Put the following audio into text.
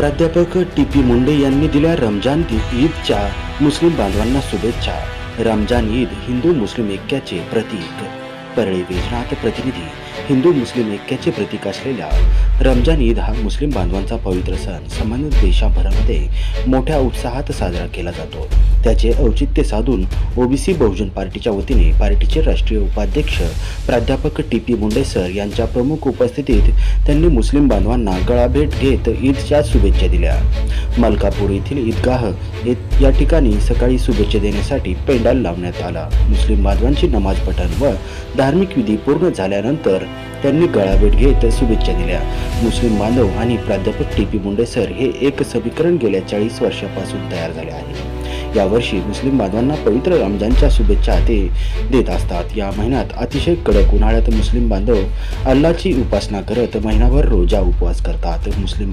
प्राध्यापक टी.पी. मुंडे यांनी दिल्या रमजान ईदच्या मुस्लिम बांधवांना शुभेच्छा। रमजान ईद हिंदू मुस्लिम ऐक्याचे प्रतीक। परळी वैजनाथ प्रतिनिधी। हिंदू मुस्लिम ऐक्याचे प्रतीक असलेल्या रमजान ईद हा मुस्लिम बांधवांचा पवित्र सण संबंधित देशभरामध्ये मोठ्या उत्साहात साजरा केला जातो। त्याचे औचित्य साधून ओबीसी बहुजन पार्टीच्या वतीने पार्टीचे राष्ट्रीय उपाध्यक्ष प्राध्यापक टी.पी. मुंडे सर यांच्या प्रमुख उपस्थितीत त्यांनी मुस्लिम बांधवांना गळाभेट घेत ईदच्या शुभेच्छा दिल्या। मलकापूर येथील ईदगाह या ठिकाणी सकाळी शुभेच्छा देण्यासाठी पेंडाल लावण्यात आला। मुस्लिम बांधवांची नमाज पठण व धार्मिक विधी पूर्ण झाल्यानंतर त्यांनी गळाभेट घेत शुभेच्छा दिल्या। मुस्लिम बांधव आणि प्राध्यापक टी.पी. मुंडे सर हे एक समीकरण गेल्या 40 वर्षापासून तयार झाले आहे। यावर्षी मुस्लिम बांधवांना पवित्र रमजानच्या शुभेच्छा ते देत असतात। या महिन्यात अतिशय कडक उन्हाळ्यात मुस्लिम बांधव अल्लाची उपासना करत महिनाभर रोजा उपवास करतात। मुस्लिम